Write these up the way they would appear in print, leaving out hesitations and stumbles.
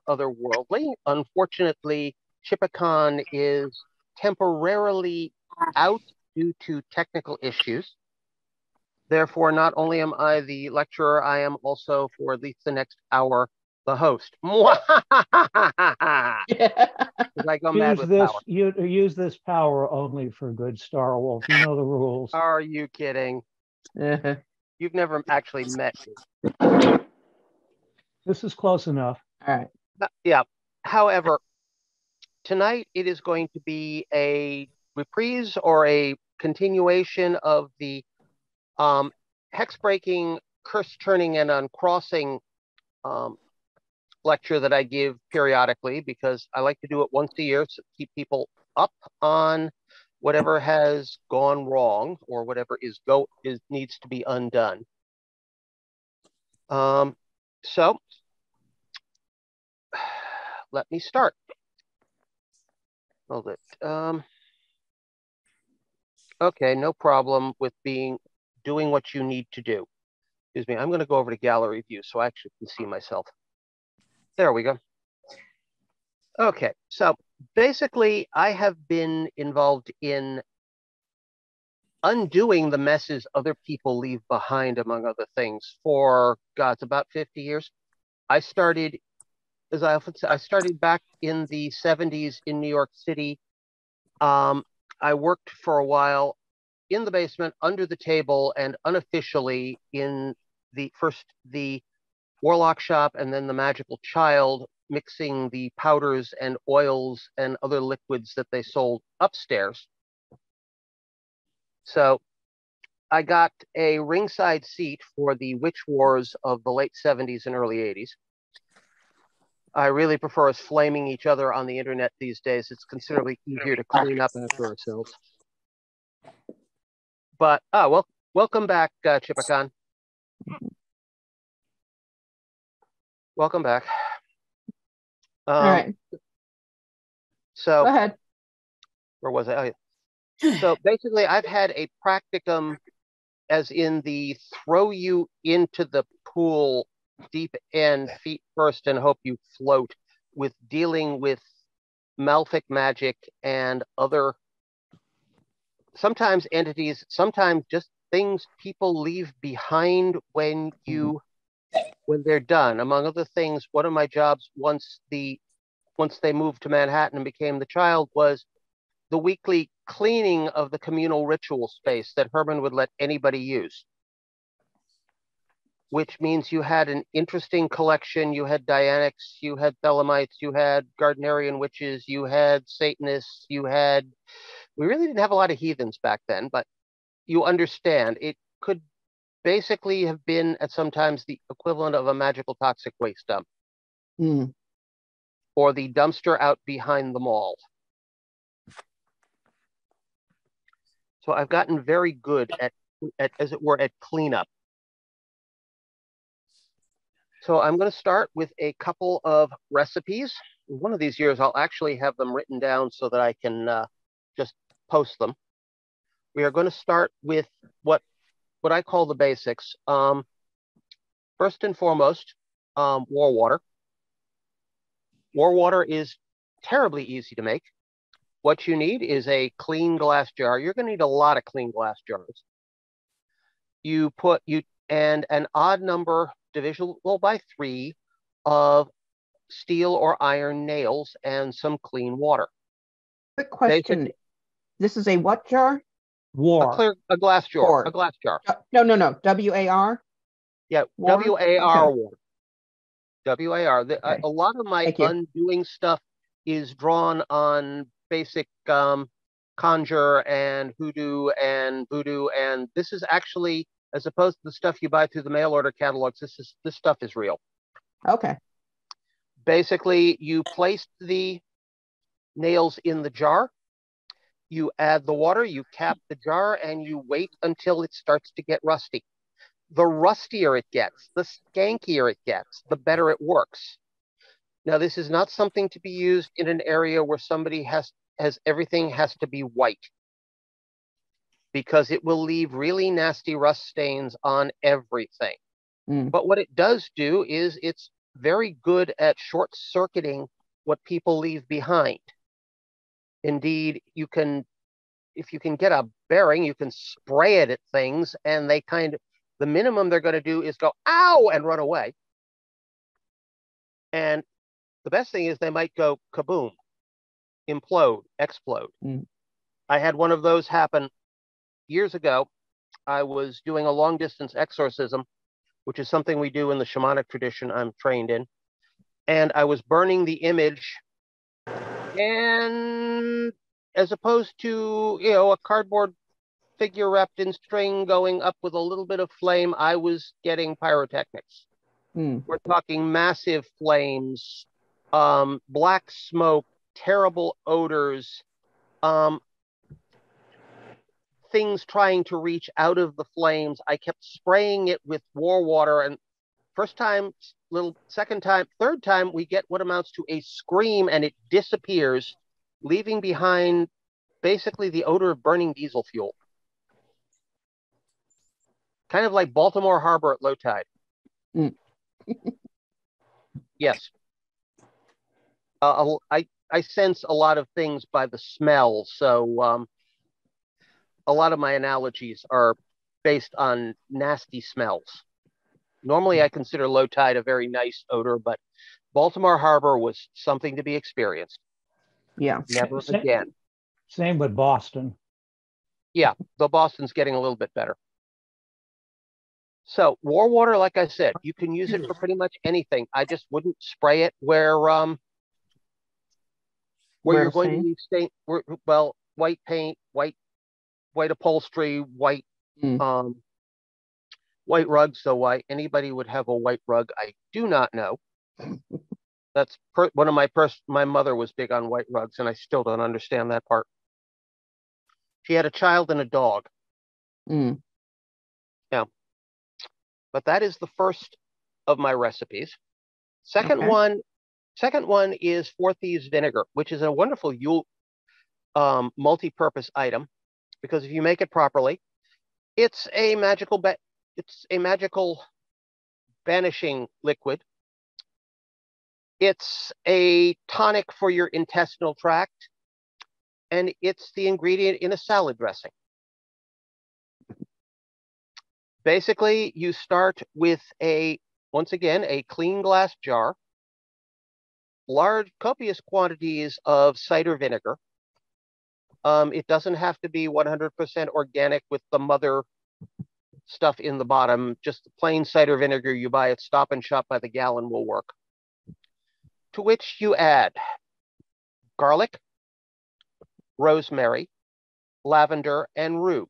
called Otherworldly. Unfortunately, Chipicon is temporarily out due to technical issues. Therefore, not only am I the lecturer, I am also, for at least the next hour, the host. I go mad with power. You use this power only for good, Starwolf. You know the rules. Are you kidding? You've never actually met me. This is close enough. All right. Yeah. However, tonight it is going to be a reprise or a continuation of the hex-breaking, curse-turning, and uncrossing lecture that I give periodically, because I like to do it once a year to keep people up on whatever has gone wrong or whatever needs to be undone. So let me start. Hold it. Okay, no problem with doing what you need to do. Excuse me, I'm going to go over to gallery view so I actually can see myself. There we go. Okay, so basically I have been involved in undoing the messes other people leave behind, among other things, for, God, it's about 50 years. I started, as I often say, I started back in the 70s in New York City. I worked for a while in the basement, under the table, and unofficially in the Warlock shop and then the Magical Child, mixing the powders and oils and other liquids that they sold upstairs. So I got a ringside seat for the witch wars of the late 70s and early 80s. I really prefer us flaming each other on the internet these days. It's considerably easier to clean up after ourselves. But, well, welcome back, Chipicon. Welcome back. All right. So, go ahead. Where was I? Oh, yeah. So basically, I've had a practicum, as in the throw you into the pool deep end, feet first, and hope you float, with dealing with Malfic magic and other, sometimes entities, sometimes just things people leave behind when they're done. Among other things, one of my jobs once they moved to Manhattan and became the Child was the weekly cleaning of the communal ritual space that Herman would let anybody use. Which means you had an interesting collection. You had Dianics, you had Thelemites, you had Gardnerian witches, you had Satanists, we really didn't have a lot of heathens back then, but you understand, it could basically have been at sometimes the equivalent of a magical toxic waste dump. Or the dumpster out behind the mall. So I've gotten very good at as it were, at cleanup. So I'm going to start with a couple of recipes. One of these years, I'll actually have them written down so that I can just post them. We are going to start with what I call the basics. First and foremost, war water. War water is terribly easy to make. What you need is a clean glass jar. You're going to need a lot of clean glass jars. And an odd number, divisible by 3, of steel or iron nails and some clean water. Quick question. This is a what jar? War. A glass jar. War. A glass jar. No. WAR? Yeah, War? WAR. Okay. War. WAR. Okay. A lot of my undoing stuff is drawn on basic conjure and hoodoo and voodoo, and this is actually, as opposed to the stuff you buy through the mail order catalogs, this stuff is real. Okay. Basically, you place the nails in the jar, you add the water, you cap the jar, and you wait until it starts to get rusty. The rustier it gets, the skankier it gets, the better it works. Now, this is not something to be used in an area where somebody everything has to be white, because it will leave really nasty rust stains on everything. But what it does do is it's very good at short-circuiting what people leave behind. Indeed, if you can get a bearing, you can spray it at things, and the minimum they're going to do is go, ow, and run away. And the best thing is they might go kaboom, implode, explode. I had one of those happen years ago. I was doing a long distance exorcism, which is something we do in the shamanic tradition I'm trained in. And I was burning the image, and as opposed to, a cardboard figure wrapped in string going up with a little bit of flame, I was getting pyrotechnics. We're talking massive flames, black smoke, terrible odors, things trying to reach out of the flames. I kept spraying it with war water, and first time, little, second time, third time, we get what amounts to a scream, and it disappears, leaving behind basically the odor of burning diesel fuel. Kind of like Baltimore Harbor at low tide. Yes. I sense a lot of things by the smell, so a lot of my analogies are based on nasty smells. Normally, I consider low tide a very nice odor, but Baltimore Harbor was something to be experienced. Yeah. Never again. Same with Boston. Yeah, though Boston's getting a little bit better. So war water, like I said, you can use it for pretty much anything. I just wouldn't spray it where you're going to leave stain. Well, white paint, white upholstery, white white rug. So why anybody would have a white rug, I do not know. That's one of my mother was big on white rugs, and I still don't understand that part. She had a child and a dog. Yeah. But that is the first of my recipes. Second one is for Thieves Vinegar, which is a wonderful Yule multi-purpose item, because if you make it properly, it's a magical banishing liquid. It's a tonic for your intestinal tract, and it's the ingredient in a salad dressing. Basically, you start with once again, a clean glass jar, large, copious quantities of cider vinegar. It doesn't have to be 100% organic with the mother stuff in the bottom. Just the plain cider vinegar you buy at Stop and Shop by the gallon will work. To which you add garlic, rosemary, lavender, and rue.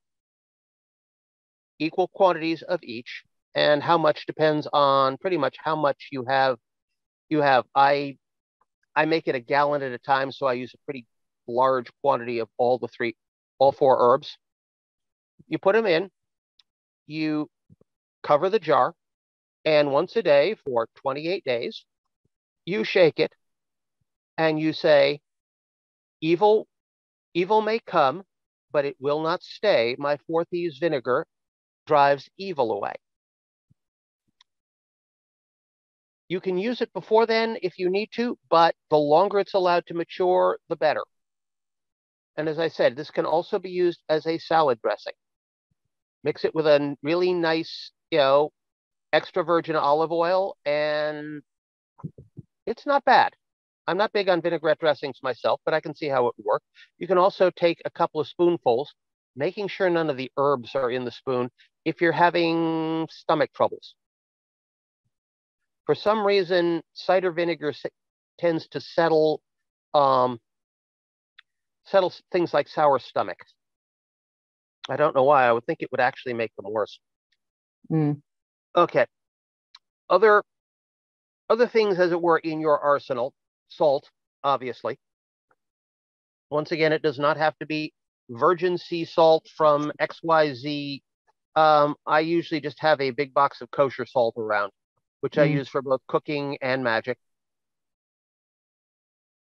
Equal quantities of each, and how much depends on pretty much how much you have. I make it a gallon at a time, so I use a pretty large quantity of all four herbs. You put them in, you cover the jar, and once a day for 28 days, you shake it, and you say, evil may come, but it will not stay. My 4 Thieves vinegar drives evil away. You can use it before then if you need to, but the longer it's allowed to mature, the better. And as I said, this can also be used as a salad dressing. Mix it with a really nice, extra virgin olive oil, and it's not bad. I'm not big on vinaigrette dressings myself, but I can see how it would work. You can also take a couple of spoonfuls, making sure none of the herbs are in the spoon if you're having stomach troubles. For some reason, cider vinegar tends to settle things like sour stomach. I don't know why. I would think it would actually make them worse. Okay. Other things, as it were, in your arsenal. Salt, obviously. Once again, it does not have to be virgin sea salt from XYZ. I usually just have a big box of kosher salt around, which I use for both cooking and magic.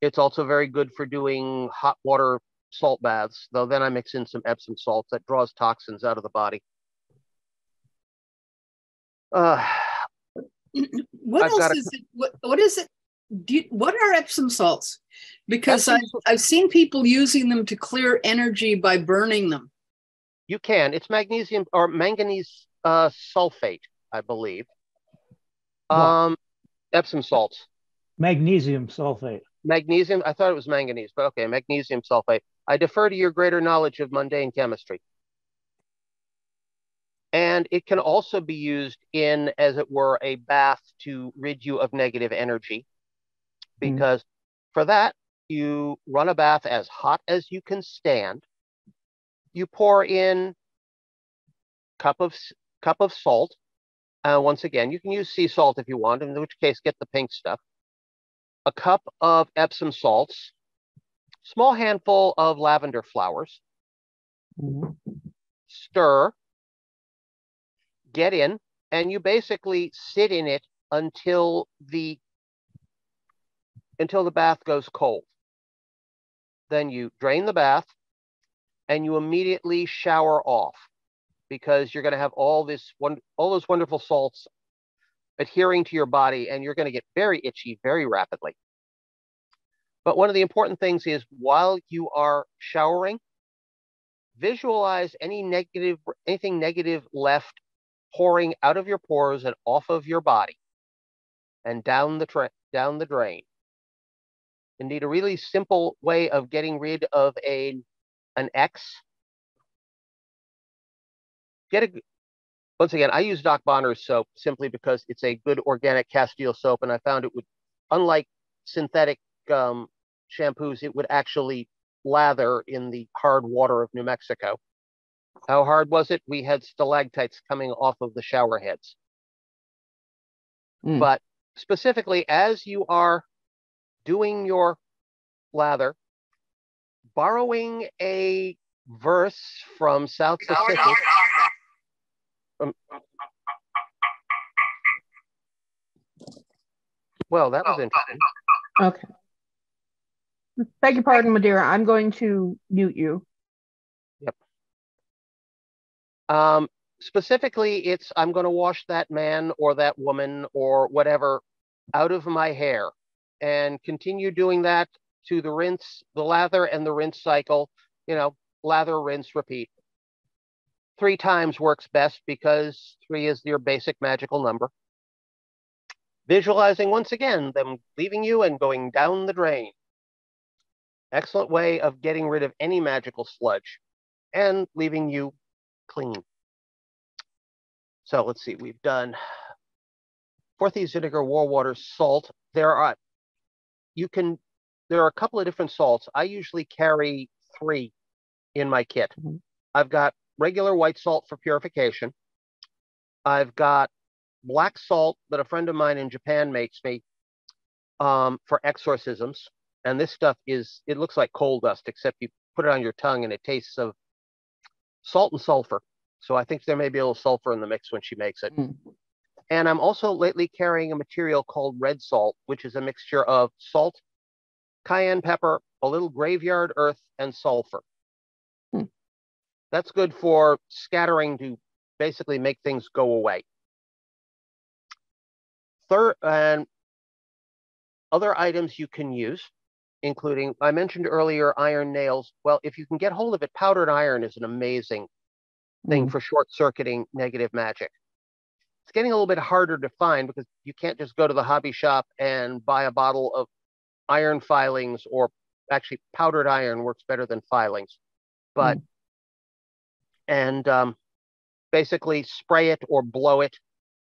It's also very good for doing hot water salt baths, though then I mix in some Epsom salts that draws toxins out of the body. What I've else got is it? What is it? What are Epsom salts? Because I've seen people using them to clear energy by burning them. You can. It's magnesium or manganese sulfate, I believe. Epsom salts. Magnesium sulfate. Magnesium. I thought it was manganese, but okay, magnesium sulfate. I defer to your greater knowledge of mundane chemistry. And it can also be used in, as it were, a bath to rid you of negative energy. Because for that, you run a bath as hot as you can stand. You pour in cup of salt. Once again, you can use sea salt if you want, in which case get the pink stuff. A cup of Epsom salts, small handful of lavender flowers. Stir, get in, and you basically sit in it until the bath goes cold. Then you drain the bath and you immediately shower off, because you're going to have all those wonderful salts adhering to your body, and you're going to get very itchy very rapidly. But one of the important things is, while you are showering, visualize anything negative left pouring out of your pores and off of your body and down the drain. You need a really simple way of getting rid of an X. Once again, I use Doc Bonner's soap simply because it's a good organic Castile soap, and I found it would, unlike synthetic shampoos, it would actually lather in the hard water of New Mexico. How hard was it? We had stalactites coming off of the shower heads. But specifically, as you are doing your lather, borrowing a verse from South Pacific. Well, that was interesting. Okay. Beg your pardon, Madeira. I'm going to mute you. Yep. Specifically, it's I'm going to wash that man or that woman or whatever out of my hair, and continue doing that to the lather and the rinse cycle. Lather, rinse, repeat. 3 times works best, because 3 is your basic magical number. Visualizing once again them leaving you and going down the drain. Excellent way of getting rid of any magical sludge and leaving you clean. So let's see, we've done 4 Thieves Vinegar, War Water, Salt. There are a couple of different salts. I usually carry 3 in my kit. I've got regular white salt for purification. I've got black salt that a friend of mine in Japan makes me for exorcisms. And this stuff it looks like coal dust, except you put it on your tongue and it tastes of salt and sulfur. So I think there may be a little sulfur in the mix when she makes it. And I'm also lately carrying a material called red salt, which is a mixture of salt, cayenne pepper, a little graveyard earth, and sulfur. That's good for scattering to basically make things go away. Third, and other items you can use, including, I mentioned earlier, iron nails. Well, if you can get hold of it, powdered iron is an amazing thing for short-circuiting negative magic. It's getting a little bit harder to find, because you can't just go to the hobby shop and buy a bottle of iron filings, or actually powdered iron works better than filings. But basically spray it or blow it.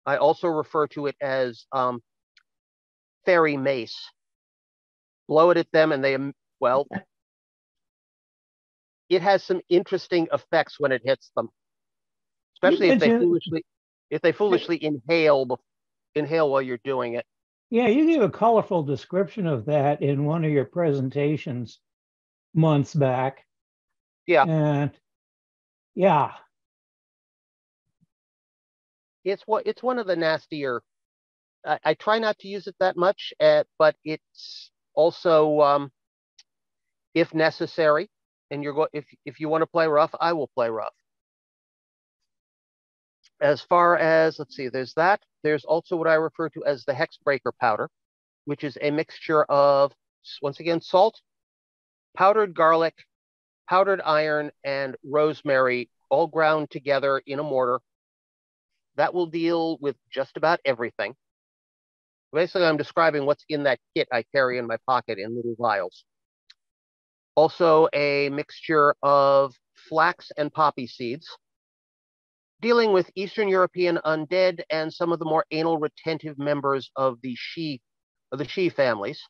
I also refer to it as fairy mace. Blow it at them and it has some interesting effects when it hits them, especially if they foolishly inhale while you're doing it. Yeah, you gave a colorful description of that in one of your presentations months back. Yeah. And yeah. It's one of the nastier. I try not to use it that much, but it's also, if necessary, and if you want to play rough, I will play rough. As far as, let's see, there's that. There's also what I refer to as the hex breaker powder, which is a mixture of, once again, salt, powdered garlic, powdered iron, and rosemary, all ground together in a mortar. That will deal with just about everything. Basically, I'm describing what's in that kit I carry in my pocket in little vials. Also, a mixture of flax and poppy seeds, dealing with Eastern European undead and some of the more anal retentive members of the she families,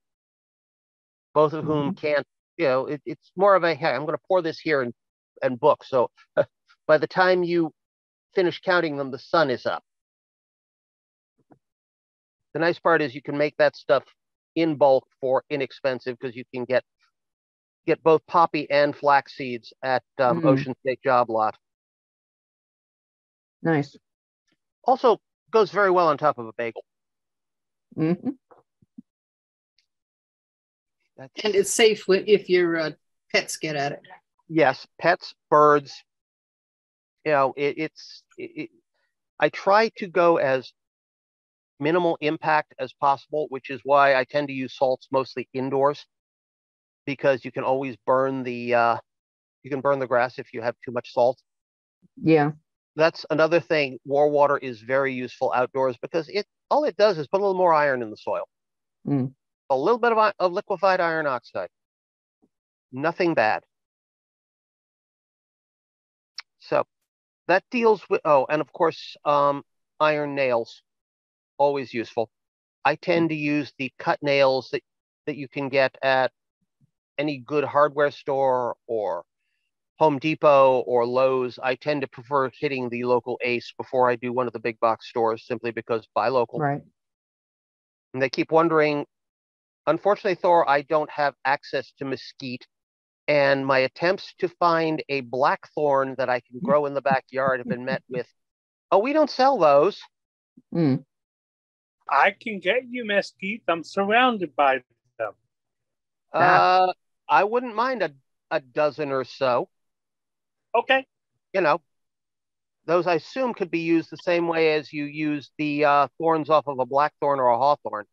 both of whom can't, it's more of a, hey, I'm going to pour this here and book. So by the time you finish counting them, the sun is up. The nice part is you can make that stuff in bulk for inexpensive, because you can get both poppy and flax seeds at Ocean State Job Lot. Nice. Also goes very well on top of a bagel. Mm-hmm. And it's safe if your pets get at it. Yes, pets, birds. I try to go as minimal impact as possible, which is why I tend to use salts mostly indoors, because you can always burn the grass if you have too much salt. Yeah. That's another thing. War water is very useful outdoors, because all it does is put a little more iron in the soil. A little bit of liquefied iron oxide. Nothing bad. So that deals with, and of course, iron nails, always useful. I tend to use the cut nails that you can get at any good hardware store or Home Depot or Lowe's. I tend to prefer hitting the local Ace before I do one of the big box stores, simply because buy local. Right. And they keep wondering, unfortunately, Thor, I don't have access to mesquite, and my attempts to find a blackthorn that I can grow in the backyard have been met with, oh, we don't sell those. I can get you mesquite. I'm surrounded by them. I wouldn't mind a dozen or so. Okay. Those I assume could be used the same way as you use the thorns off of a blackthorn or a hawthorn,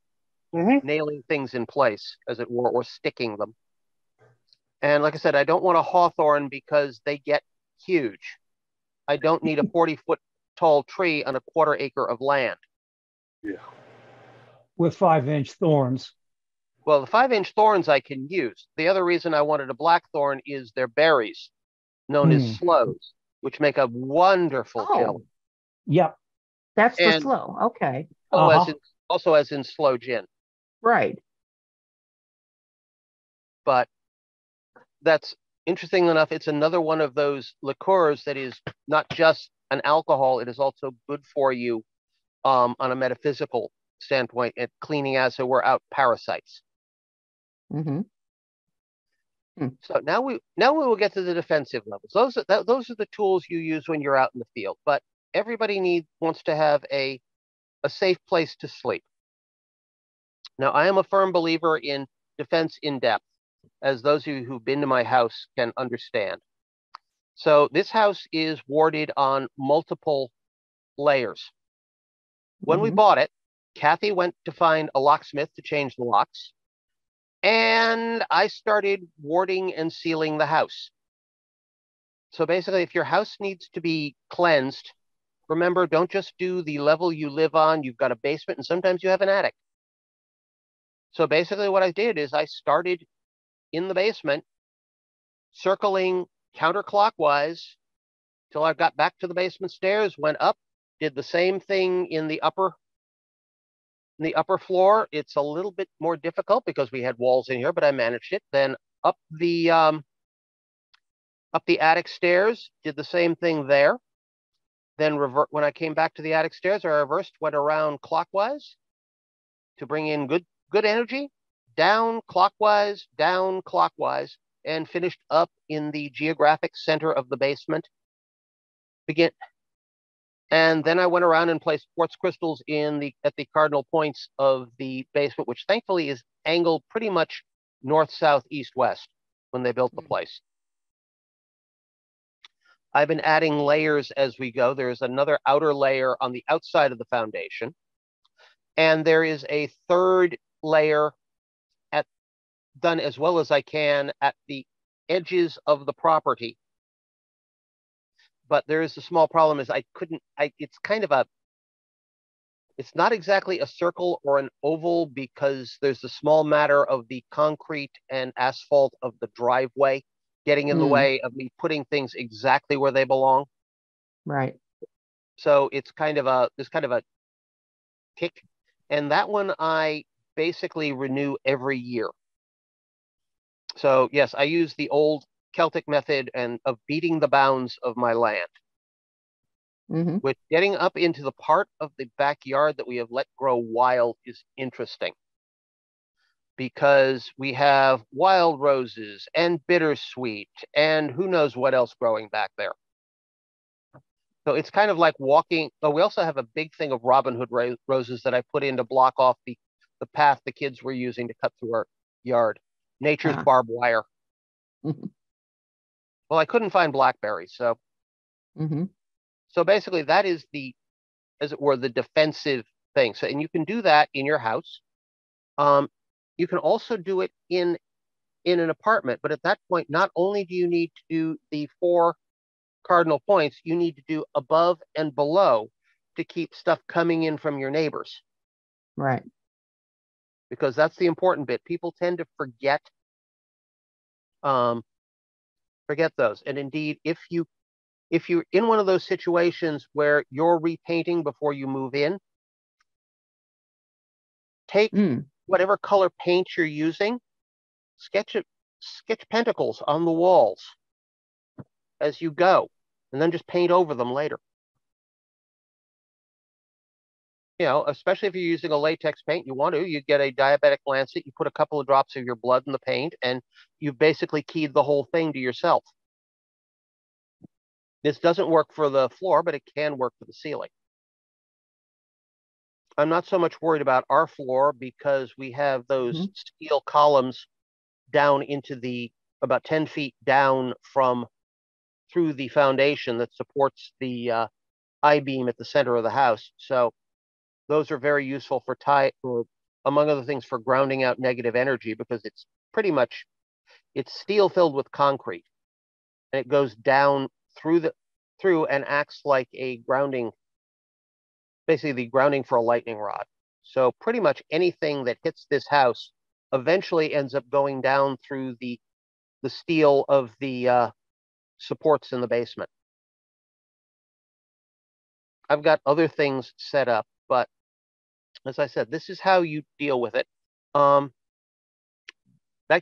nailing things in place, as it were, or sticking them. And like I said, I don't want a hawthorn because they get huge. I don't need a 40-foot tall tree on a quarter acre of land. Yeah. With 5-inch thorns. Well, the 5-inch thorns I can use. The other reason I wanted a blackthorn is their berries, known as sloes, which make a wonderful jelly. Yep. That's the slow. Okay. Also as in sloe gin. Right. But that's interesting enough. It's another one of those liqueurs that is not just an alcohol. It is also good for you on a metaphysical standpoint at cleaning, as it were, out parasites. So now we will get to the defensive levels. Those are the tools you use when you're out in the field. But everybody wants to have a safe place to sleep. Now, I am a firm believer in defense in depth, as those of you who've been to my house can understand. So this house is warded on multiple layers. When we bought it, Kathy went to find a locksmith to change the locks, and I started warding and sealing the house. So basically, if your house needs to be cleansed, remember, don't just do the level you live on. You've got a basement, and sometimes you have an attic. So basically what I did is I started in the basement, circling counterclockwise till I got back to the basement stairs, went up, did the same thing in the upper floor. It's a little bit more difficult because we had walls in here, but I managed it. Then up the attic stairs, did the same thing there. Then when I came back to the attic stairs, I reversed, went around clockwise to bring in good energy, down clockwise, and finished up in the geographic center of the basement. And then I went around and placed quartz crystals at the cardinal points of the basement, which thankfully is angled pretty much north, south, east, west when they built the place. I've been adding layers as we go. There's another outer layer on the outside of the foundation. And there is a third layer done as well as I can at the edges of the property. But there is a small problem is it's kind of it's not exactly a circle or an oval because there's a small matter of the concrete and asphalt of the driveway getting in the way of me putting things exactly where they belong. Right. So it's there's kind of a tick. And that one I basically renew every year. So yes, I use the old Celtic method of beating the bounds of my land. With getting up into the part of the backyard that we have let grow wild is interesting because we have wild roses and bittersweet and who knows what else growing back there. So it's kind of like walking. Oh, we also have a big thing of Robin Hood roses that I put in to block off the path the kids were using to cut through our yard. Nature's barbed wire. Well, I couldn't find blackberries, so. So basically, that is as it were, the defensive thing. So, and you can do that in your house. You can also do it in an apartment, but at that point, not only do you need to do the 4 cardinal points, you need to do above and below to keep stuff coming in from your neighbors. Right. Because that's the important bit. People tend to forget those. And indeed, if you're in one of those situations where you're repainting before you move in, take whatever color paint you're using, sketch pentacles on the walls as you go, and then just paint over them later. You know, especially if you're using a latex paint, you get a diabetic lancet, you put a couple of drops of your blood in the paint, and you've basically keyed the whole thing to yourself. This doesn't work for the floor, but it can work for the ceiling. I'm not so much worried about our floor because we have those steel columns down into about 10 feet down through the foundation that supports the I-beam at the center of the house. So those are very useful for among other things, for grounding out negative energy because it's steel filled with concrete and it goes down through and acts like a grounding, basically the grounding for a lightning rod. So pretty much anything that hits this house eventually ends up going down through the steel of the supports in the basement. I've got other things set up, but as I said, this is how you deal with it. That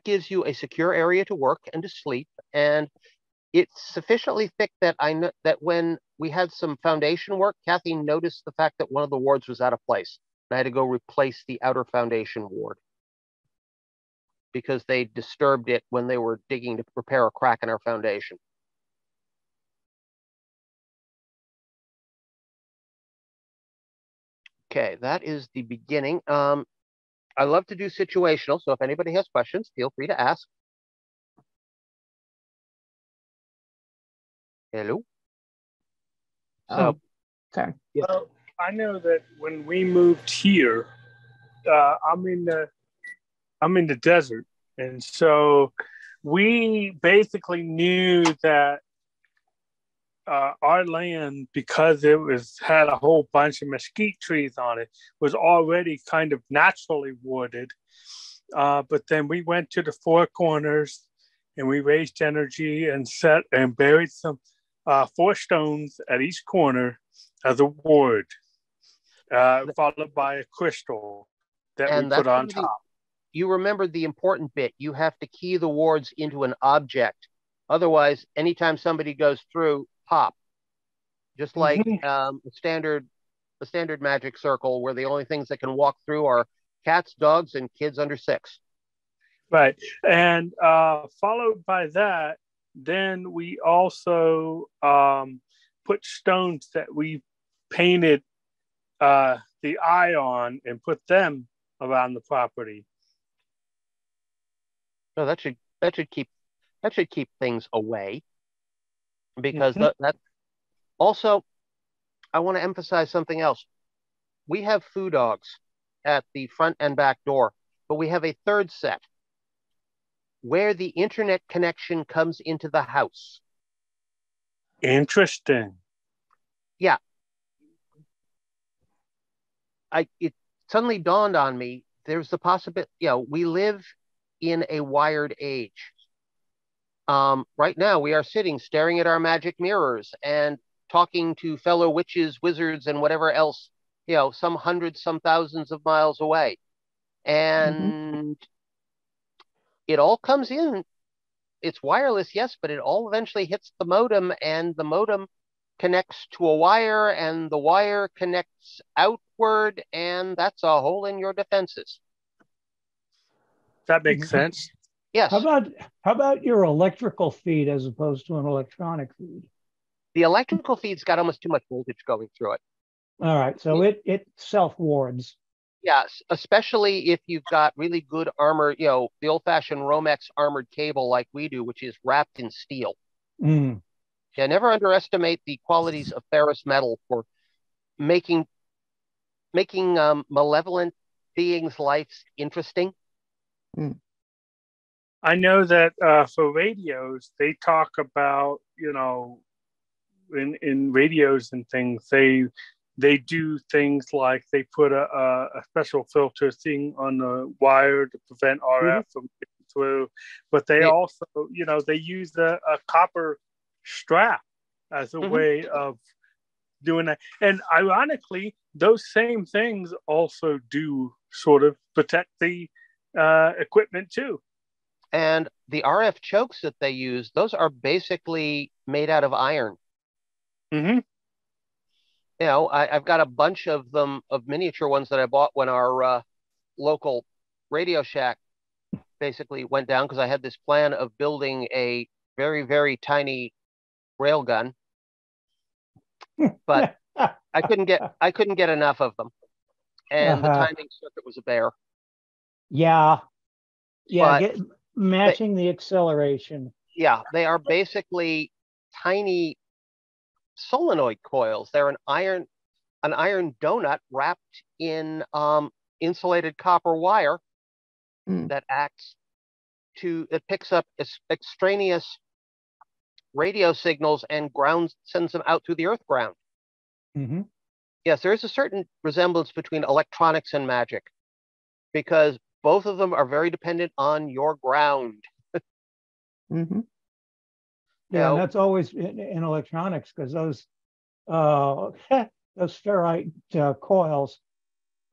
gives you a secure area to work and to sleep, and it's sufficiently thick that I know that when we had some foundation work, Kathy noticed the fact that one of the wards was out of place. And I had to go replace the outer foundation ward because they disturbed it when they were digging to repair a crack in our foundation. Okay, that is the beginning. I love to do situational, so if anybody has questions, feel free to ask. Hello? Sorry. Yeah. Well, I know that when we moved here, I'm in the desert, and so we basically knew that our land, because it had a whole bunch of mesquite trees on it, was already kind of naturally wooded. But then we went to the 4 corners and we raised energy and set and buried some 4 stones at each corner as a ward, followed by a crystal that we put on top. You remembered the important bit. You have to key the wards into an object. Otherwise, anytime somebody goes through, pop. Just like a standard magic circle where the only things that can walk through are cats, dogs, and kids under 6. Right. And followed by that, then we also put stones that we painted the eye on and put them around the property. So that should keep things away, because that also, I want to emphasize something else. We have foo dogs, at the front and back door. But we have a third set where the internet connection comes into the house. Interesting. Yeah. It suddenly dawned on me, there's the possibility, we live in a wired age. Right now, we are sitting staring at our magic mirrors and talking to fellow witches, wizards, and whatever else, some hundreds, some thousands of miles away. And it all comes in. It's wireless, yes, but it all eventually hits the modem, and the modem connects to a wire, and the wire connects outward, and that's a hole in your defenses. That makes sense. Yes. How about your electrical feed as opposed to an electronic feed? The electrical feed's got almost too much voltage going through it. All right, so it self-wards. Yes, especially if you've got really good armor, the old-fashioned Romex armored cable like we do, which is wrapped in steel. Mm. Yeah, never underestimate the qualities of ferrous metal for making malevolent beings' lives interesting. I know that for radios, they talk about, in radios and things, they do things like they put a special filter thing on the wire to prevent RF from getting through, but they also, they use a copper strap as a way of doing that. And ironically, those same things also do sort of protect the equipment too. And the RF chokes that they use, those are basically made out of iron. I've got a bunch of them, of miniature ones that I bought when our local Radio Shack basically went down, because I had this plan of building a very, very tiny railgun, but I couldn't get enough of them, and the timing circuit was a bear. Matching the acceleration. Yeah, they are basically tiny solenoid coils. They're an iron donut wrapped in insulated copper wire that picks up extraneous radio signals and sends them out through the earth ground. Yes, there is a certain resemblance between electronics and magic, because both of them are very dependent on your ground. And that's always in electronics, because those ferrite coils,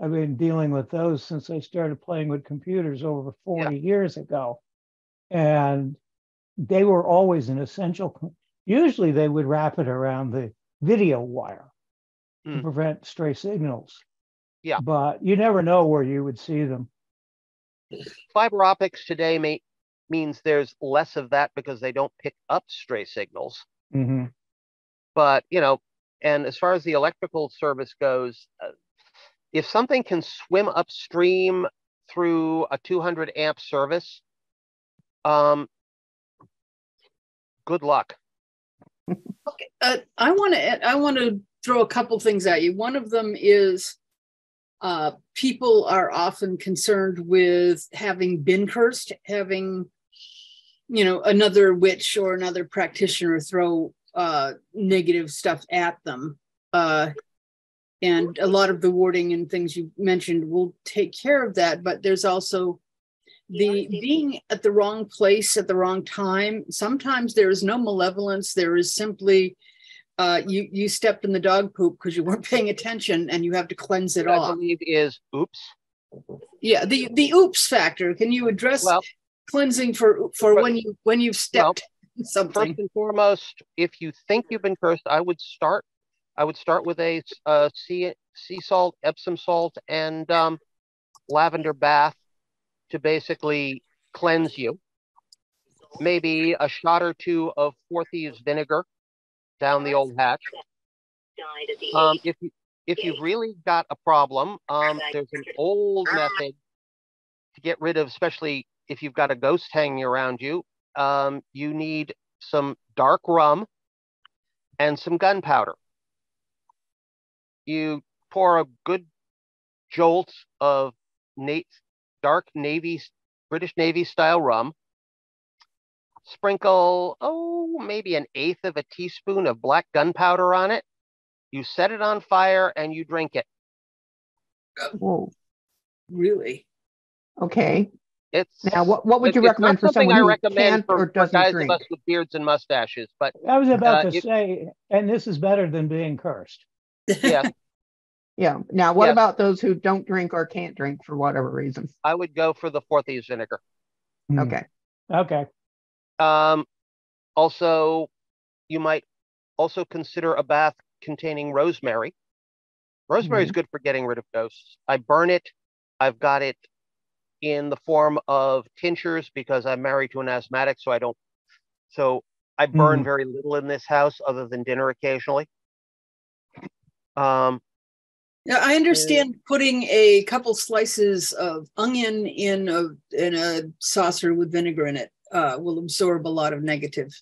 I've been dealing with those since I started playing with computers over 40 years ago. And they were always an essential. Usually they would wrap it around the video wire to prevent stray signals. Yeah. But you never know where you would see them. Fiber optics today means there's less of that, because they don't pick up stray signals. But, and as far as the electrical service goes, if something can swim upstream through a 200 amp service, good luck. Okay, I want to throw a couple things at you. One of them is people are often concerned with having been cursed, having another witch or another practitioner throw negative stuff at them. And a lot of the warding and things you mentioned will take care of that. But there's also the being at the wrong place at the wrong time. Sometimes there is no malevolence. There is simply you stepped in the dog poop because you weren't paying attention, and you have to cleanse it off. I believe is oops. Yeah, the oops factor. Can you address cleansing for when you've stepped something? First and foremost, if you think you've been cursed, I would start with a sea salt, Epsom salt, and lavender bath to basically cleanse you. Maybe a shot or two of Thieves vinegar down the old hatch. If you've really got a problem, there's an old method to get rid of, especially if you've got a ghost hanging around you. You need some dark rum and some gunpowder. You pour a good jolts of dark British Navy style rum. Sprinkle, maybe 1/8 of a teaspoon of black gunpowder on it. You set it on fire and you drink it. Whoa. Really? Okay. It's Now, what would you recommend for someone who can't or doesn't guys drink? of us with beards and mustaches? But I was about to say, and this is better than being cursed. Yeah. Yeah. Now, what Yes. about those who don't drink or can't drink for whatever reason? I would go for the 4 Thieves vinegar. Okay. Okay. Also, you might also consider a bath containing rosemary. Rosemary is good for getting rid of ghosts. I burn it. I've got it in the form of tinctures because I'm married to an asthmatic, so I burn very little in this house other than dinner occasionally. Now, I understand putting a couple slices of onion in a saucer with vinegar in it will absorb a lot of negative.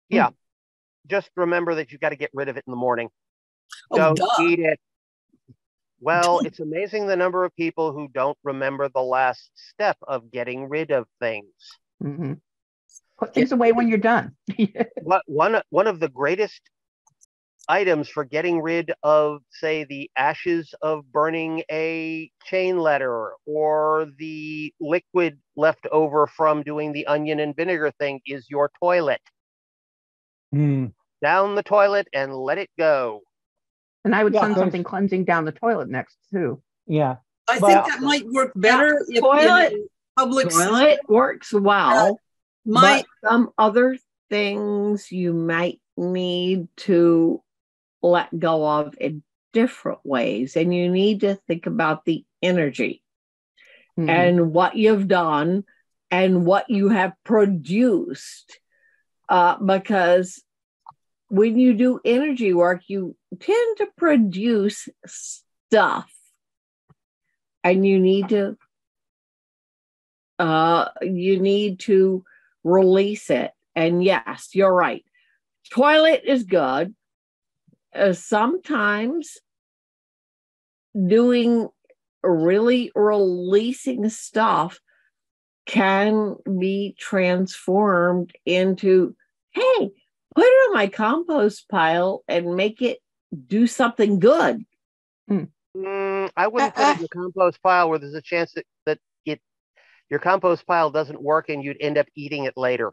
Yeah. Just remember that you've got to get rid of it in the morning. Oh, Don't duh. eat it. Well, it's amazing the number of people who don't remember the last step of getting rid of things. Mm-hmm. Put things away when you're done. One of the greatest items for getting rid of, say, the ashes of burning a chain letter or the liquid left over from doing the onion and vinegar thing is your toilet. Down the toilet and let it go. And I would send something cleansing down the toilet next too. Yeah. I think that might work better if toilet, in public toilet works well. But some other things you might need to let go of in different ways, and you need to think about the energy and what you've done and what you have produced, because when you do energy work, you tend to produce stuff, and you need to release it. And yes, you're right. Toilet is good. Sometimes doing really releasing stuff can be transformed into, hey, put it on my compost pile and make it do something good. I wouldn't put it in the compost pile where there's a chance that your compost pile doesn't work and you'd end up eating it later.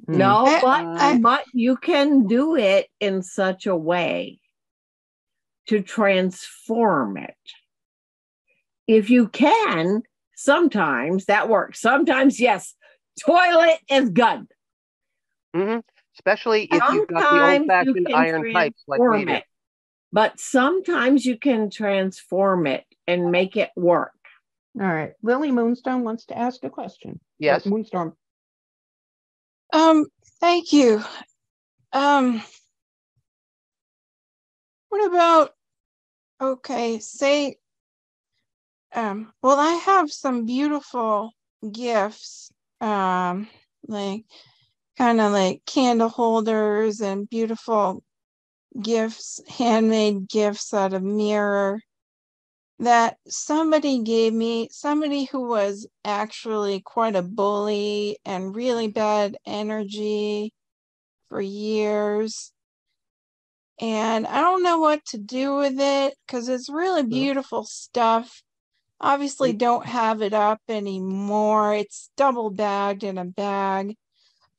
No, but you can do it in such a way to transform it. If you can, sometimes that works. Sometimes, yes, toilet is good. Especially if you've got the old-fashioned iron pipes like we do. But sometimes you can transform it and make it work. All right. Lily Moonstone wants to ask a question. Yes. Moonstorm. Thank you. What about, say, well, I have some beautiful gifts, like kind of like candle holders and beautiful gifts, handmade gifts out of mirror that somebody gave me, somebody who was actually quite a bully and really bad energy for years. And I don't know what to do with it because it's really beautiful stuff. Obviously don't have it up anymore. It's double bagged in a bag.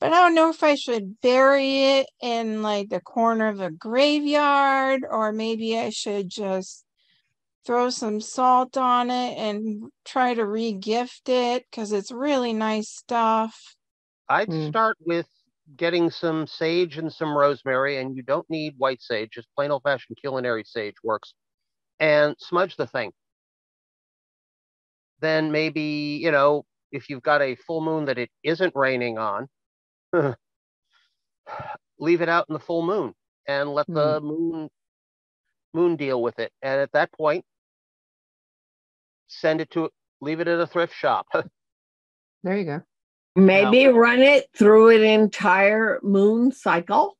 But I don't know if I should bury it in like the corner of a graveyard, or maybe I should just throw some salt on it and try to re-gift it because it's really nice stuff. I'd start with getting some sage and some rosemary, and you don't need white sage, just plain old-fashioned culinary sage works, and smudge the thing. Then maybe, if you've got a full moon that it isn't raining on, leave it out in the full moon and let the moon deal with it. And at that point, leave it at a thrift shop. There you go. Maybe run it through an entire moon cycle.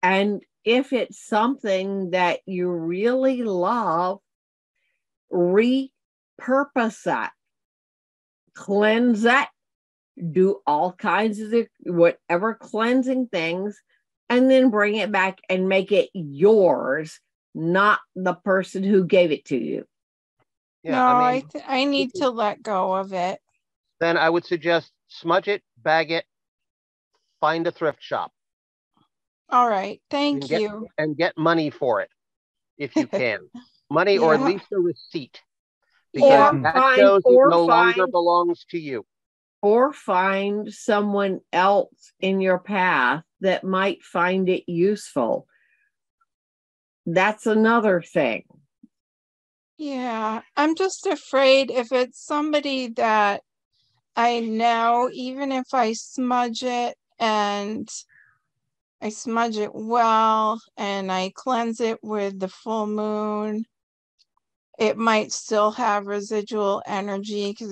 And if it's something that you really love, repurpose that, cleanse that, do all kinds of whatever cleansing things, and then bring it back and make it yours, not the person who gave it to you. Yeah, no, I need to let go of it. Then I would suggest smudge it, bag it, find a thrift shop. All right, thank you. And get money for it, if you can. Money, or at least a receipt. Because that shows it no longer belongs to you. Or find someone else in your path that might find it useful. That's another thing. Yeah, I'm just afraid if it's somebody that I know, even if I smudge it and I smudge it well and I cleanse it with the full moon, it might still have residual energy because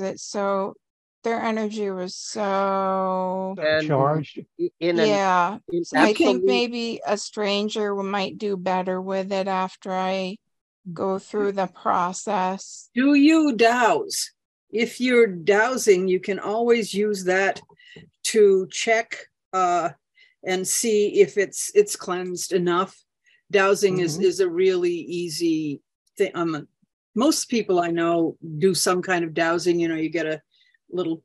their energy was so charged. I think maybe a stranger might do better with it after I go through the process. Do you douse? If you're dowsing, you can always use that to check and see if it's cleansed enough. Dowsing is a really easy thing. Most people I know do some kind of dowsing. You get a little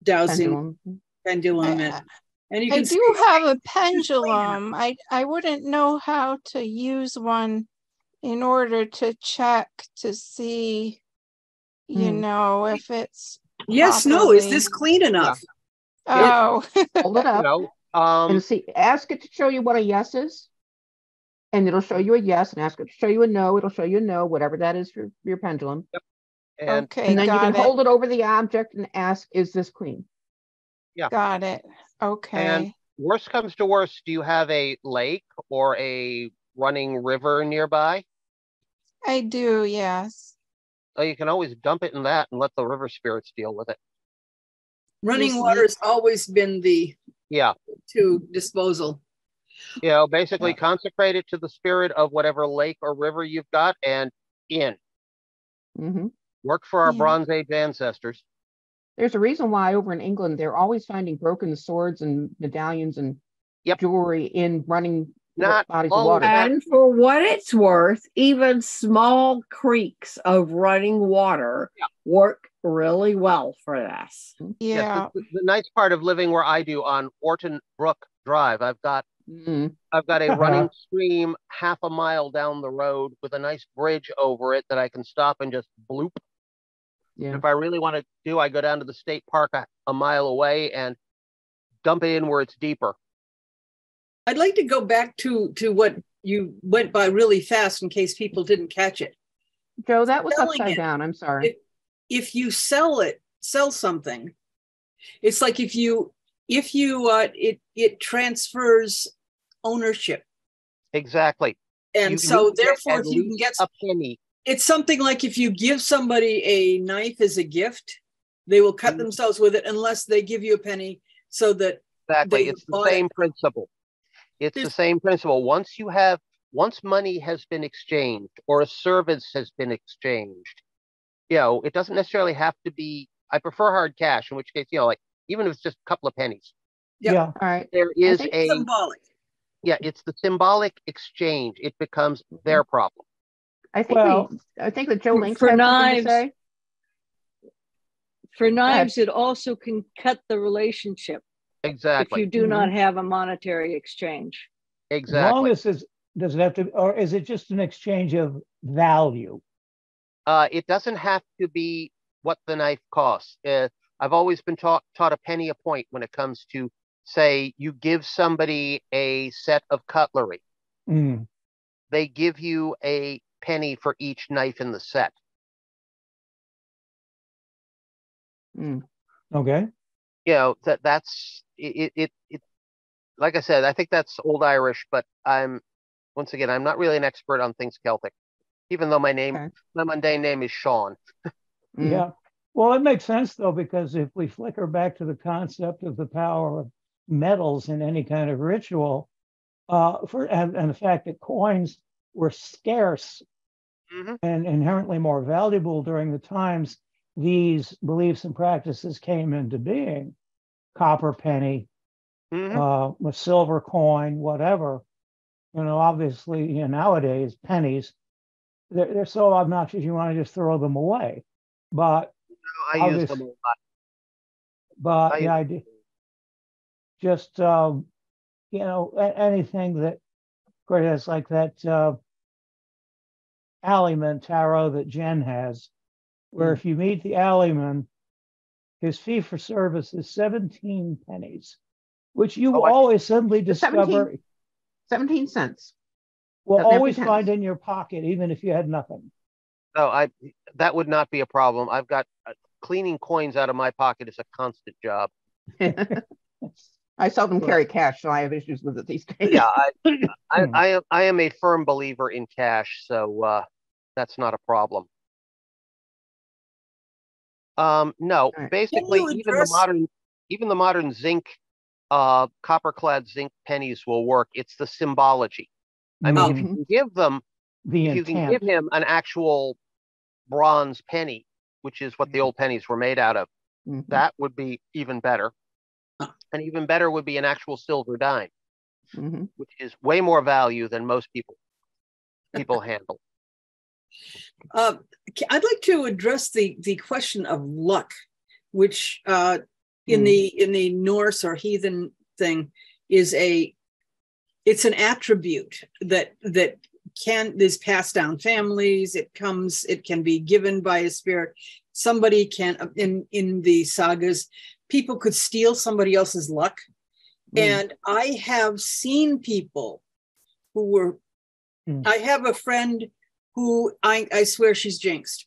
dowsing pendulum and you can have a pendulum. I wouldn't know how to use one in order to check to see if it's properly. Is this clean enough? Oh. Hold it up and see, ask it to show you what a yes is, and it'll show you a yes, and ask it to show you a no, it'll show you a no, whatever that is for your pendulum. And then you can hold it over the object and ask, is this clean? Yeah. Got it. Okay. And worst comes to worst, do you have a lake or a running river nearby? I do, yes. Oh, you can always dump it in that and let the river spirits deal with it. Running water has always been the to disposal. Basically consecrate it to the spirit of whatever lake or river you've got and in. Work for our Bronze Age ancestors. There's a reason why over in England they're always finding broken swords and medallions and jewelry in running bodies of water. And for what it's worth, even small creeks of running water work really well for this. Yeah. The nice part of living where I do on Orton Brook Drive, I've got a running stream half a mile down the road with a nice bridge over it that I can stop and just bloop. If I really want to I go down to the state park a mile away and dump it in where it's deeper. I'd like to go back to what you went by really fast in case people didn't catch it. Joe, that was upside down. I'm sorry. If you sell something, it's like if you it transfers ownership. Exactly. And so therefore if you can get a penny. It's something like if you give somebody a knife as a gift, they will cut themselves with it unless they give you a penny so that it's the same principle. It's the same principle. Once money has been exchanged or a service has been exchanged, it doesn't necessarily have to be, I prefer hard cash, in which case, even if it's just a couple of pennies. All right. There is symbolic. Yeah, it's the symbolic exchange. It becomes their problem. I think that Joe Links for had knives. To say. For knives, it also can cut the relationship. Exactly. If you do not have a monetary exchange. Exactly. As long as does it have to, or is it just an exchange of value? It doesn't have to be what the knife costs. I've always been taught a penny a point when it comes to, say, you give somebody a set of cutlery. They give you a penny for each knife in the set. Okay. That's it. Like I said, I think that's old Irish, but I'm not really an expert on things Celtic, even though my mundane name is Sean. Yeah. Well, it makes sense though, because if we flicker back to the concept of the power of metals in any kind of ritual, and the fact that coins were scarce and inherently more valuable during the times these beliefs and practices came into being. Copper penny, a silver coin, whatever. Obviously, nowadays, pennies, they're so obnoxious you want to just throw them away. But I use them a lot. But yeah, I do. Just anything that, it's like that Alleyman tarot that Jen has, where if you meet the Alleyman, his fee for service is 17 pennies, which you will always suddenly discover 17 cents. Will always find in your pocket, even if you had nothing. No, that would not be a problem. I've got cleaning coins out of my pocket is a constant job. I seldom carry cash, so I have issues with it these days. Yeah, I am a firm believer in cash, so that's not a problem. No, basically, even the modern zinc, copper-clad zinc pennies will work. It's the symbology. I mean, if you can give them, if you can give him an actual bronze penny, which is what the old pennies were made out of, that would be even better. And even better would be an actual silver dime, which is way more value than most people handle. I'd like to address the question of luck, which in the Norse or heathen thing is it's an attribute that is passed down families. It can be given by a spirit. Somebody can, in the sagas, people could steal somebody else's luck. And I have seen people who were, I have a friend who I swear she's jinxed.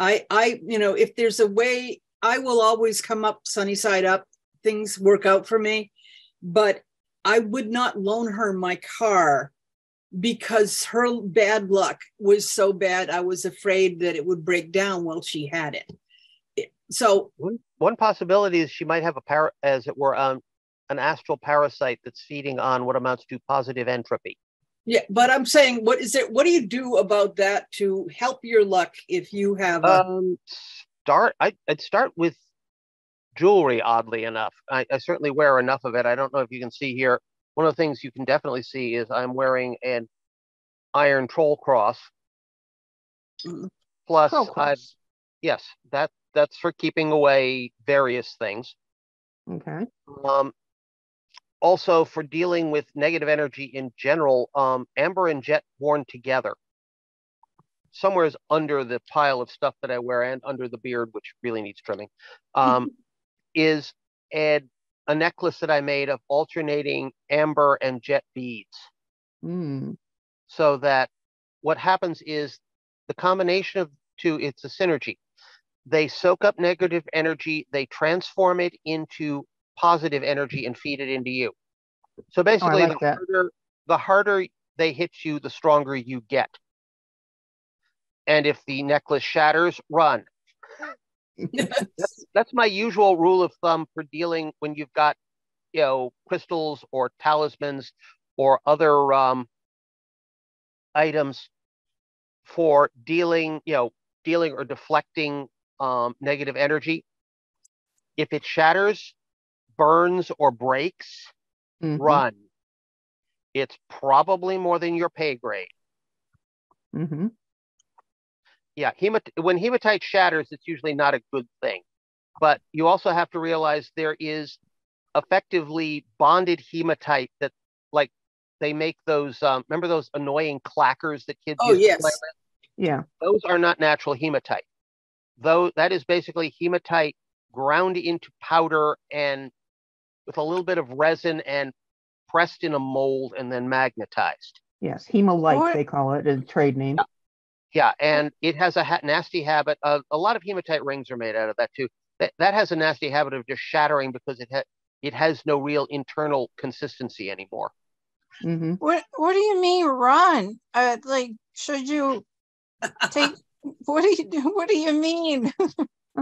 If there's a way, I will always come up sunny side up. Things work out for me, but I would not loan her my car because her bad luck was so bad. I was afraid that it would break down while she had it. So one possibility is she might have an astral parasite that's feeding on what amounts to positive entropy. Yeah, but I'm saying, what do you do about that to help your luck if you have I'd start with jewelry, oddly enough. I certainly wear enough of it. I don't know if you can see here. One of the things you can definitely see is I'm wearing an iron troll cross. Plus, yes, that's for keeping away various things. Okay. Also, for dealing with negative energy in general, amber and jet worn together, somewhere's under the pile of stuff that I wear and under the beard, which really needs trimming, is a necklace that I made of alternating amber and jet beads. So that what happens is the combination of two, it's a synergy. They soak up negative energy, they transform it into positive energy and feed it into you. So basically, the harder they hit you, the stronger you get. And if the necklace shatters, run. That's my usual rule of thumb for dealing when you've got, crystals or talismans or other items for dealing or deflecting negative energy. If it shatters, burns, or breaks, run. It's probably more than your pay grade. Yeah, when hematite shatters, it's usually not a good thing. But you also have to realize there is effectively bonded hematite that, like, they make those, remember those annoying clackers that kids used to play with? Yeah. Those are not natural hematite. Though that is basically hematite ground into powder and with a little bit of resin and pressed in a mold and then magnetized. Yes, hemolite, they call it, a trade name. Yeah, and it has a nasty habit of, a lot of hematite rings are made out of that too. That has a nasty habit of just shattering because it has no real internal consistency anymore. What do you mean run? Should you take? What do you mean?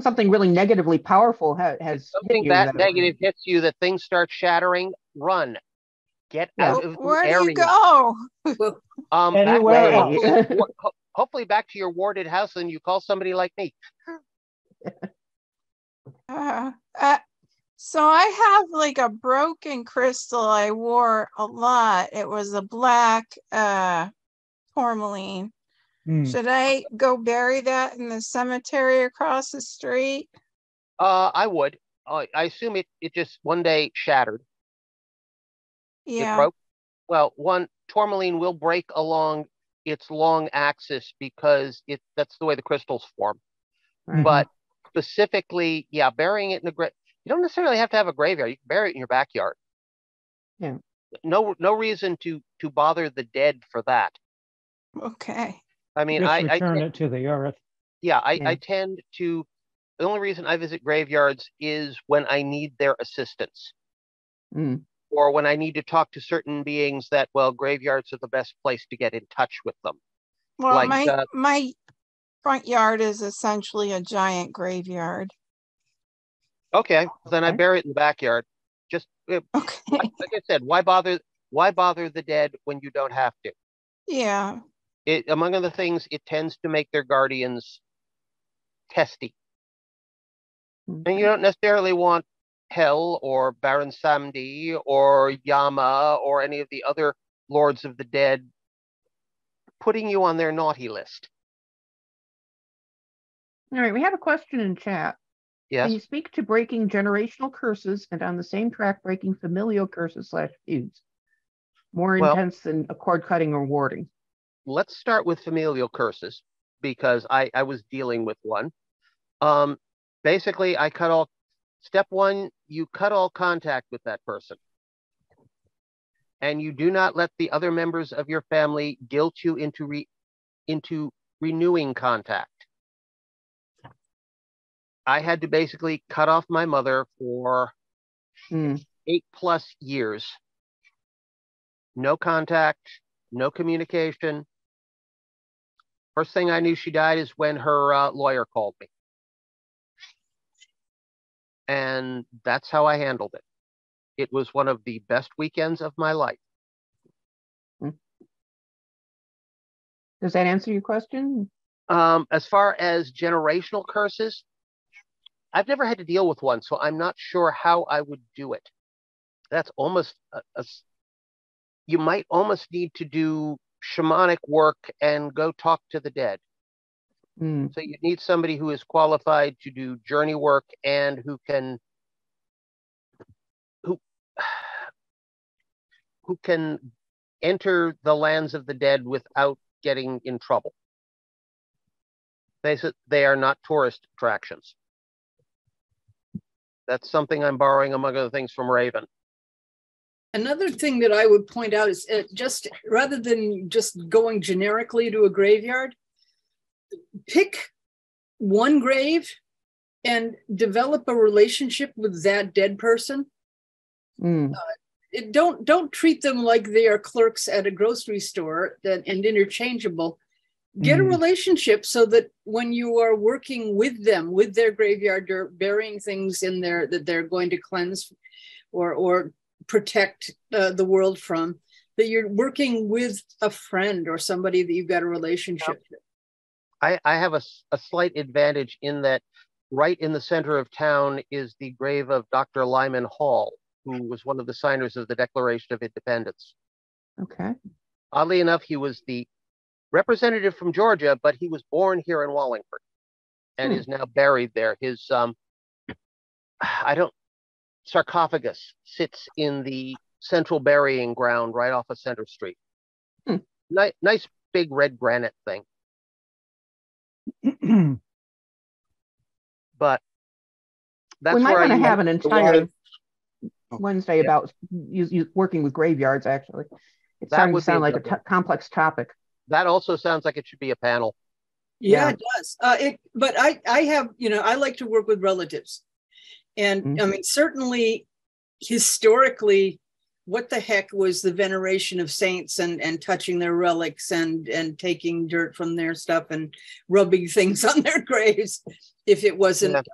Something really negatively powerful has something that negative hits you, that things start shattering. Run, get out of the Where area. do you go? Anywhere. hopefully back to your warded house and you call somebody like me. So I have like a broken crystal I wore a lot. It was a black tourmaline. Should I go bury that in the cemetery across the street? I would. I assume it just one day shattered. Yeah. It broke. Well, one tourmaline will break along its long axis because that's the way the crystals form. But specifically, yeah, burying it in a grave. You don't necessarily have to have a graveyard. You can bury it in your backyard. Yeah. No reason to bother the dead for that. Okay. I mean, Just return it to the earth. Yeah, I tend to. The only reason I visit graveyards is when I need their assistance, or when I need to talk to certain beings that, well, graveyards are the best place to get in touch with them. Well, like, my front yard is essentially a giant graveyard. Okay, then I bury it in the backyard. Just Okay. like I said, why bother the dead when you don't have to? Yeah. It, among other things, it tends to make their guardians testy. And you don't necessarily want Hel or Baron Samedi or Yama or any of the other lords of the dead putting you on their naughty list. All right, we have a question in chat. Yes. Can you speak to breaking generational curses and on the same track breaking familial curses / feuds? More intense than a cord cutting or warding. Let's start with familial curses because I was dealing with one. Basically, step one, you cut all contact with that person. And you do not let the other members of your family guilt you into renewing contact. I had to basically cut off my mother for 8+ years. No contact, no communication. First thing I knew she died is when her lawyer called me. And that's how I handled it. It was one of the best weekends of my life. Does that answer your question? As far as generational curses, I've never had to deal with one, so I'm not sure how I would do it. That's almost you might almost need to do shamanic work and go talk to the dead. So you need somebody who is qualified to do journey work and who can enter the lands of the dead without getting in trouble. They are not tourist attractions. That's something I'm borrowing, among other things, from Raven. Another thing that I would point out is just rather than just going generically to a graveyard, pick one grave and develop a relationship with that dead person. Don't treat them like they are clerks at a grocery store and interchangeable. Get a relationship so that when you are working with them, with their graveyard, you're burying things in there that they're going to cleanse or protect the world from, that you're working with a friend or somebody that you've got a relationship with. I have a slight advantage in that right in the center of town is the grave of Dr. Lyman Hall, who was one of the signers of the Declaration of Independence. Okay. Oddly enough, he was the representative from Georgia, but he was born here in Wallingford and is now buried there. His sarcophagus sits in the central burying ground right off of Center Street. Nice big red granite thing. But that's we might want to have an entire Wednesday about you working with graveyards. Actually, it's starting to sound like a complex topic. That also sounds like it should be a panel. Yeah, it does. But I have, I like to work with relatives. And I mean, certainly historically, what the heck was the veneration of saints and touching their relics and taking dirt from their stuff and rubbing things on their graves if it wasn't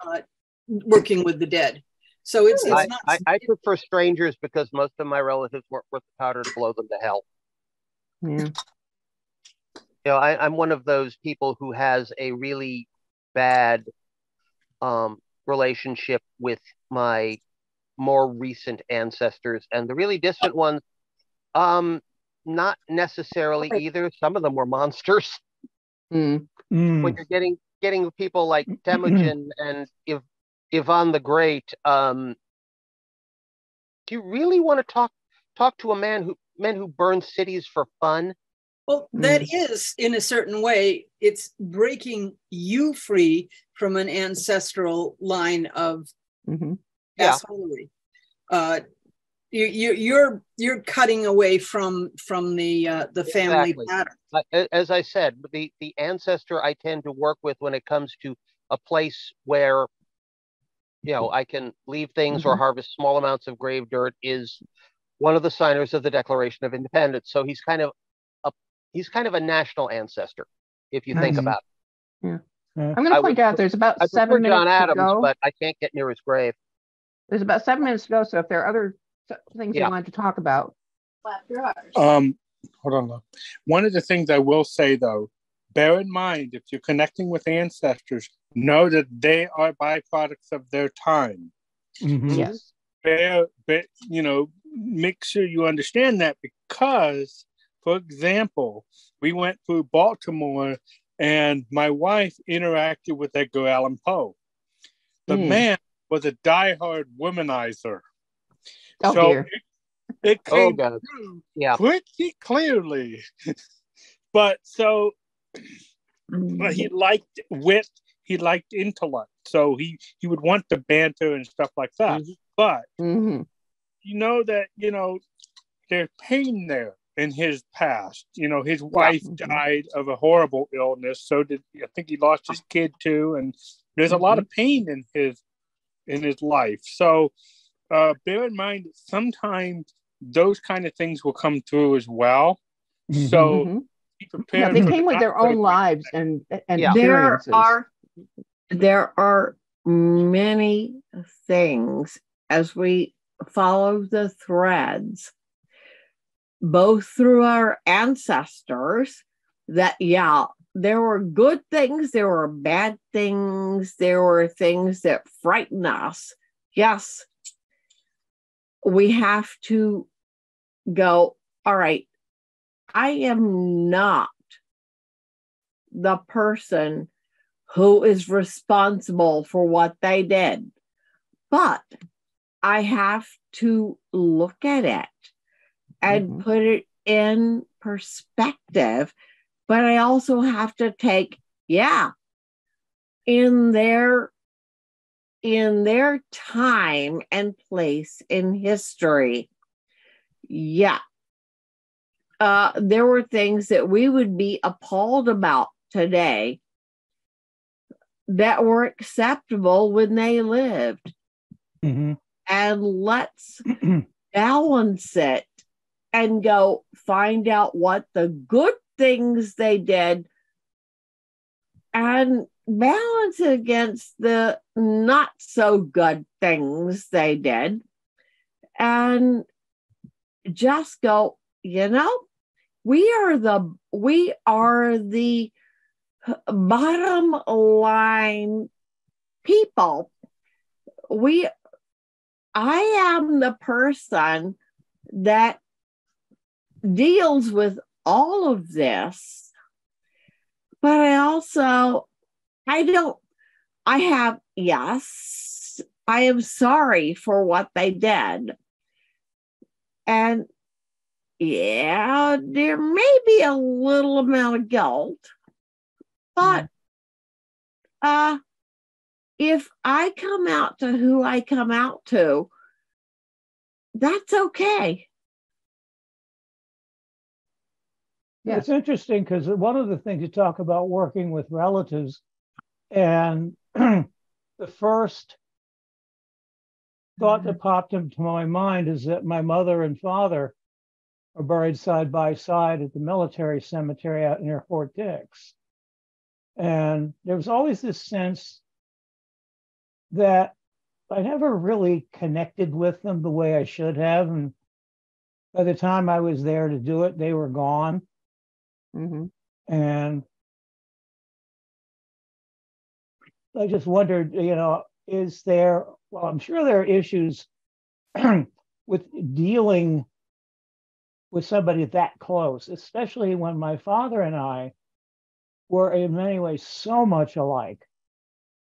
working with the dead. So it's not. I prefer strangers because most of my relatives weren't worth the powder to blow them to hell. Yeah. You know, I'm one of those people who has a really bad relationship with my more recent ancestors, and the really distant ones, not necessarily either. Some of them were monsters. Mm. When you're getting people like Temujin and Ivan the Great, do you really want to talk to a men who burn cities for fun? Well, that is, in a certain way, it's breaking you free from an ancestral line of assholery. You're cutting away from the family pattern. As I said, the ancestor I tend to work with when it comes to a place where, you know, I can leave things or harvest small amounts of grave dirt is one of the signers of the Declaration of Independence. So he's kind of a national ancestor, if you think about it. Yeah. I'm going to point out there's about I 7 minutes John Adams, to go. but I can't get near his grave. There's about 7 minutes to go. So if there are other things you wanted to talk about. Hold on. One of the things I will say, though, bear in mind, if you're connecting with ancestors, know that they are byproducts of their time. Yes. Make sure you understand that, because, for example, we went through Baltimore and my wife interacted with Edgar Allan Poe. The man was a diehard womanizer. Oh, so dear. It came through pretty clearly. But he liked wit, he liked intellect. So he would want the banter and stuff like that. But you know that, there's pain there in his past. His wife died of a horrible illness. So I think he lost his kid too. And there's a lot of pain in his life. So bear in mind that sometimes those kind of things will come through as well. So be prepared. They came with their own lives and experiences. There are many things, as we follow the threads, both through our ancestors, that there were good things, there were bad things, there were things that frighten us. Yes, we have to go, all right, I am not the person who is responsible for what they did, but I have to look at it and put it in perspective. But I also have to take, in their time and place in history, there were things that we would be appalled about today that were acceptable when they lived. And let's balance it and go find out what the good things they did and balance it against the not so good things they did, and just go, we are the bottom line people. I am the person that deals with all of this, but I am sorry for what they did. And there may be a little amount of guilt, but if I come out to who I come out to, that's okay. Yeah. It's interesting because one of the things you talk about working with relatives, and the first thought that popped into my mind is that my mother and father are buried side by side at the military cemetery out near Fort Dix. And there was always this sense that I never really connected with them the way I should have. And by the time I was there to do it, they were gone. And I just wondered, is there, well, I'm sure there are issues with dealing with somebody that close, especially when my father and I were in many ways so much alike.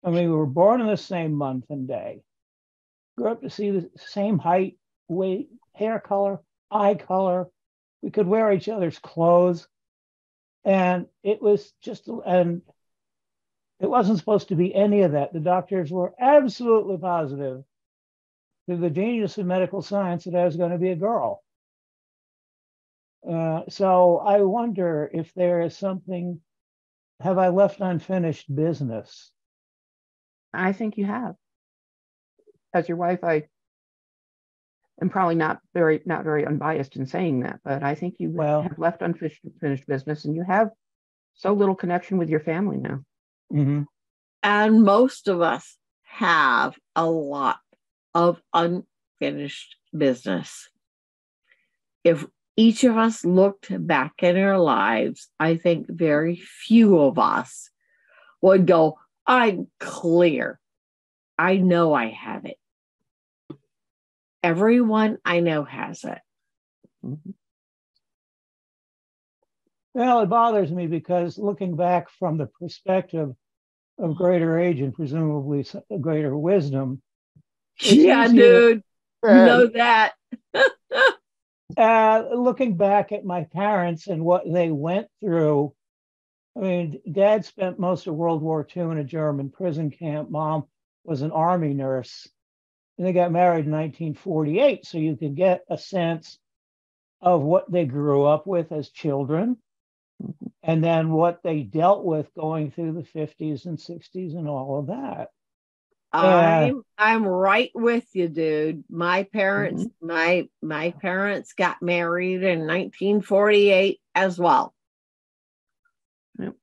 I mean, we were born in the same month and day, grew up to see the same height, weight, hair color, eye color. We could wear each other's clothes. And it was just, and it wasn't supposed to be any of that. The doctors were absolutely positive, through the genius of medical science, that I was going to be a girl. So I wonder if there is something, have I left unfinished business? I think you have. As your wife, I am probably not very unbiased in saying that, but I think you have left unfinished business, and you have so little connection with your family now. Mm-hmm. And most of us have a lot of unfinished business. If each of us looked back in our lives, I think very few of us would go, I'm clear. I know I have it. Everyone I know has it. Mm-hmm. Well, it bothers me because looking back from the perspective of greater age and presumably greater wisdom. Yeah, dude. You know that. Looking back at my parents and what they went through, I mean, Dad spent most of World War II in a German prison camp. Mom was an Army nurse. And they got married in 1948. So you can get a sense of what they grew up with as children, and then what they dealt with going through the 50s and 60s and all of that. I'm right with you, dude. My parents, my parents got married in 1948 as well. Yep.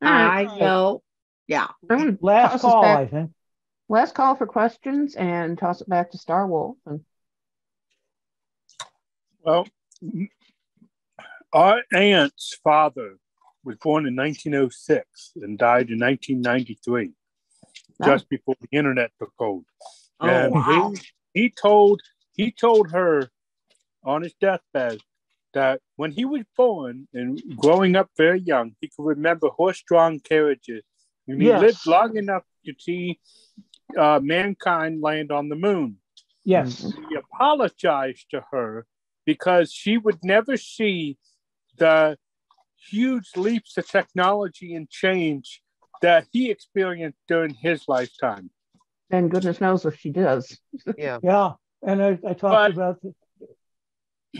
I know. Yeah. Last call, I think. Last call for questions, and toss it back to Starwolf. Well, our aunt's father was born in 1906 and died in 1993, just before the internet took hold. And wow. he told her on his deathbed that when he was born and growing up very young, he could remember horse-drawn carriages, and he lived long enough to see mankind land on the moon. Yes. He apologized to her because she would never see the huge leaps of technology and change that he experienced during his lifetime. And goodness knows if she does. Yeah. Yeah. And I talked about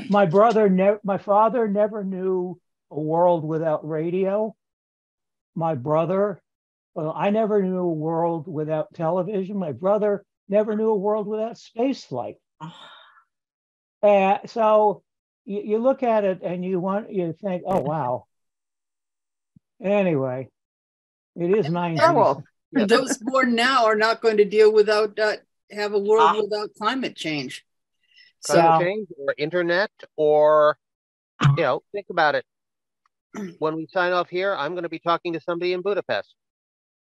my father never knew a world without radio. My brother, I never knew a world without television. My brother never knew a world without space flight. So you look at it and you think, oh, wow. Anyway, it is 90s. And those born now are not going to deal without, have a world without climate change. Climate change or internet or, think about it. When we sign off here, I'm going to be talking to somebody in Budapest.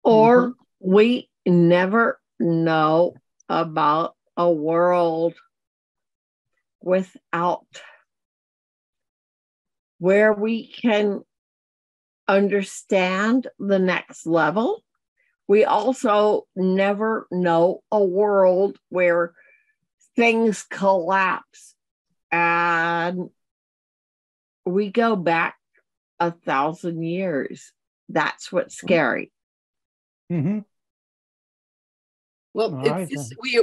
Or we never know about a world without where we can understand the next level. We also never know a world where things collapse and we go back 1,000 years. That's what's scary. Mm-hmm. Well,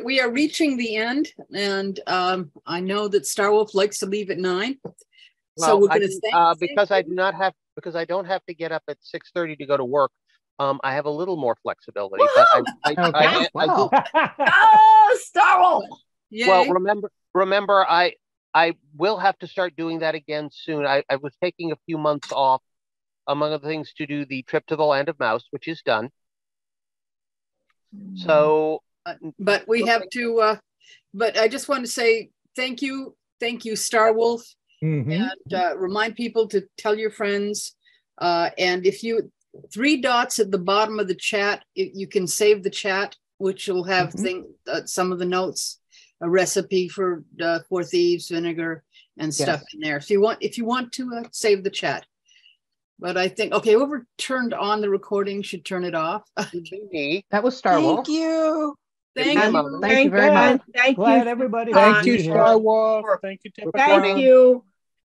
we are reaching the end, and I know that Starwolf likes to leave at 9. Well, so we're going to because I don't have to get up at 6:30 to go to work. I have a little more flexibility. Woo-hoo! But I do. Oh, Starwolf! Well, remember, I will have to start doing that again soon. I was taking a few months off, among other things, to do the trip to the Land of Mouse, which is done. So, but we have to. But I just want to say thank you, Starwolf, and remind people to tell your friends. And if you 3 dots at the bottom of the chat, you can save the chat, which will have some of the notes, a recipe for Thieves, Vinegar, and stuff in there. If you want to save the chat. But I think, okay, whoever turned on the recording should turn it off. That was Starwolf. Thank you. Thank you. Thank you very much. Glad everybody. Thank you, Starwolf. Thank you, Thank you.